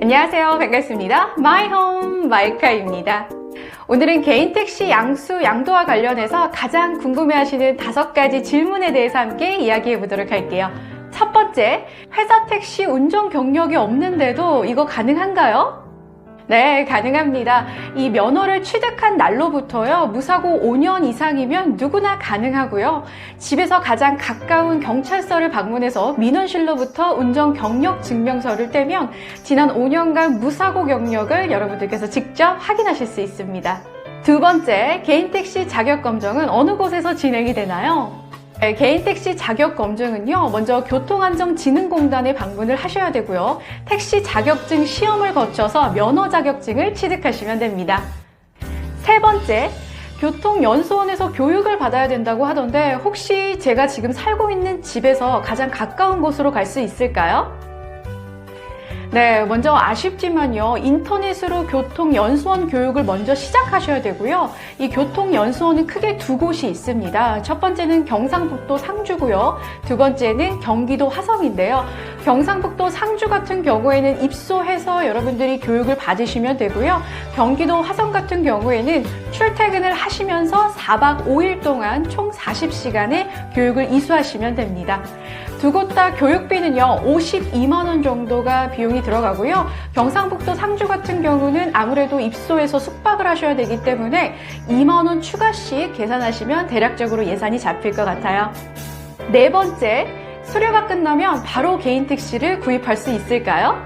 안녕하세요. 반갑습니다. 마이홈 마이카입니다. 오늘은 개인 택시 양수 양도와 관련해서 가장 궁금해하시는 5가지 질문에 대해서 함께 이야기해 보도록 할게요. 첫 번째, 회사 택시 운전 경력이 없는데도 이거 가능한가요? 네, 가능합니다. 이 면허를 취득한 날로부터요, 무사고 5년 이상이면 누구나 가능하고요. 집에서 가장 가까운 경찰서를 방문해서 민원실로부터 운전 경력 증명서를 떼면 지난 5년간 무사고 경력을 여러분들께서 직접 확인하실 수 있습니다. 두 번째, 개인 택시 자격 검정은 어느 곳에서 진행이 되나요? 네, 개인 택시 자격 검증은요, 먼저 교통안전진흥공단에 방문을 하셔야 되고요. 택시 자격증 시험을 거쳐서 면허 자격증을 취득하시면 됩니다. 세 번째, 교통연수원에서 교육을 받아야 된다고 하던데 혹시 제가 지금 살고 있는 집에서 가장 가까운 곳으로 갈 수 있을까요? 네, 먼저 아쉽지만요, 인터넷으로 교통연수원 교육을 먼저 시작하셔야 되고요. 이 교통연수원은 크게 2곳이 있습니다. 첫 번째는 경상북도 상주고요. 두 번째는 경기도 화성인데요. 경상북도 상주 같은 경우에는 입소해서 여러분들이 교육을 받으시면 되고요. 경기도 화성 같은 경우에는 출퇴근을 하시면서 4박 5일 동안 총 40시간의 교육을 이수하시면 됩니다. 두 곳 다 교육비는요, 52만 원 정도가 비용이 들어가고요. 경상북도 상주 같은 경우는 아무래도 입소해서 숙박을 하셔야 되기 때문에 2만 원 추가씩 계산하시면 대략적으로 예산이 잡힐 것 같아요. 네 번째, 수료가 끝나면 바로 개인 택시를 구입할 수 있을까요?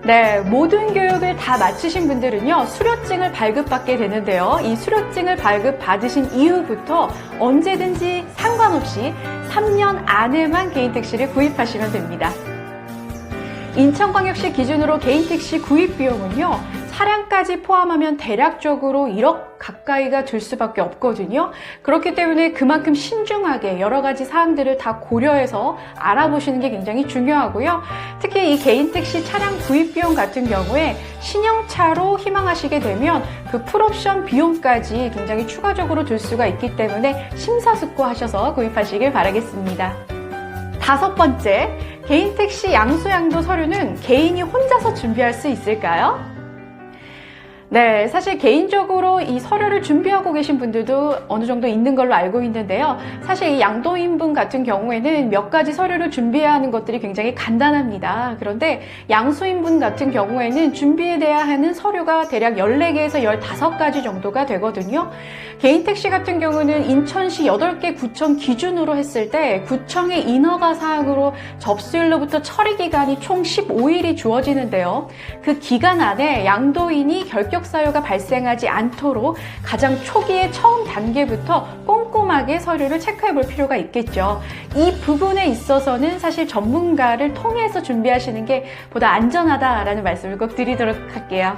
네, 모든 교육을 다 마치신 분들은요, 수료증을 발급받게 되는데요. 이 수료증을 발급받으신 이후부터 언제든지 상관없이 3년 안에만 개인 택시를 구입하시면 됩니다. 인천광역시 기준으로 개인 택시 구입 비용은요, 차량까지 포함하면 대략적으로 1억 가까이가 들 수밖에 없거든요. 그렇기 때문에 그만큼 신중하게 여러 가지 사항들을 다 고려해서 알아보시는 게 굉장히 중요하고요. 특히 이 개인 택시 차량 구입 비용 같은 경우에 신형차로 희망하시게 되면 그 풀옵션 비용까지 굉장히 추가적으로 들 수가 있기 때문에 심사숙고하셔서 구입하시길 바라겠습니다. 다섯 번째, 개인 택시 양수양도 서류는 개인이 혼자서 준비할 수 있을까요? 네, 사실 개인적으로 이 서류를 준비하고 계신 분들도 어느 정도 있는 걸로 알고 있는데요. 사실 이 양도인분 같은 경우에는 몇 가지 서류를 준비해야 하는 것들이 굉장히 간단합니다. 그런데 양수인분 같은 경우에는 준비해야 하는 서류가 대략 14개에서 15가지 정도가 되거든요. 개인 택시 같은 경우는 인천시 8개 구청 기준으로 했을 때 구청의 인허가 사항으로 접수일로부터 처리 기간이 총 15일이 주어지는데요. 그 기간 안에 양도인이 결격 사유가 발생하지 않도록 가장 초기의 처음 단계부터 꼼꼼하게 서류를 체크해 볼 필요가 있겠죠. 이 부분에 있어서는 사실 전문가를 통해서 준비하시는 게 보다 안전하다라는 말씀을 꼭 드리도록 할게요.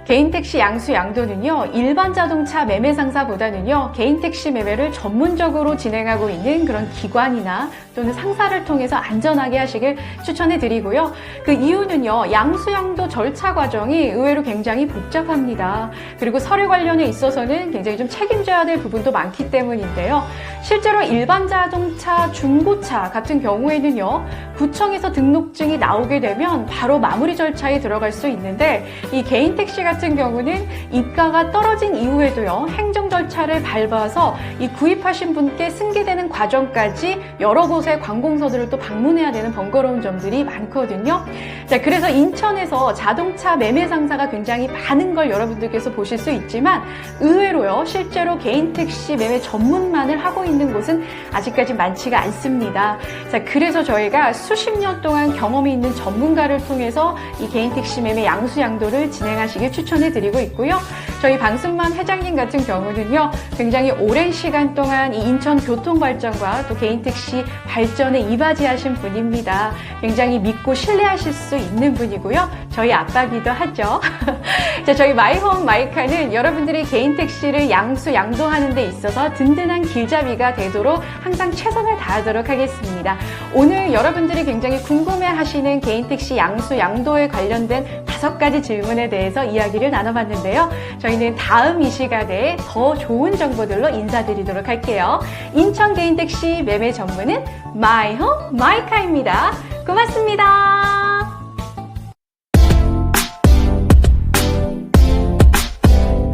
개인 택시 양수 양도는요, 일반 자동차 매매 상사보다는요, 개인 택시 매매를 전문적으로 진행하고 있는 그런 기관이나 또는 상사를 통해서 안전하게 하시길 추천해 드리고요. 그 이유는요, 양수 양도 절차 과정이 의외로 굉장히 복잡합니다. 그리고 서류 관련에 있어서는 굉장히 좀 책임져야 될 부분도 많기 때문인데요. 실제로 일반 자동차, 중고차 같은 경우에는요, 구청에서 등록증이 나오게 되면 바로 마무리 절차에 들어갈 수 있는데, 이 개인 택시 같은 경우는 입가가 떨어진 이후에도요, 행정 절차를 밟아서 이 구입하신 분께 승계되는 과정까지 여러 곳의 관공서들을 또 방문해야 되는 번거로운 점들이 많거든요. 자, 그래서 인천에서 자동차 매매 상사가 굉장히 많은 걸 여러분들께서 보실 수 있지만 의외로요, 실제로 개인 택시 매매 전문만을 하고 있는 곳은 아직까지 많지가 않습니다. 자, 그래서 저희가 수십 년 동안 경험이 있는 전문가를 통해서 이 개인 택시 매매 양수 양도를 진행하시길 추천해 드리고 있고요. 저희 방순만 회장님 같은 경우는요, 굉장히 오랜 시간 동안 이 인천 교통 발전과 또 개인 택시 발전에 이바지하신 분입니다. 굉장히 믿고 신뢰하실 수 있는 분이고요. 저희 아빠기도 하죠. 자, 저희 마이홈 마이카는 여러분들이 개인 택시를 양수 양도하는 데 있어서 든든한 길잡이가 되도록 항상 최선을 다하도록 하겠습니다. 오늘 여러분들이 굉장히 궁금해하시는 개인 택시 양수 양도에 관련된 5가지 질문에 대해서 이야기를 나눠봤는데요. 저희는 다음 이 시간에 더 좋은 정보들로 인사드리도록 할게요. 인천 개인 택시 매매 전문은 마이홈 마이카입니다. 고맙습니다.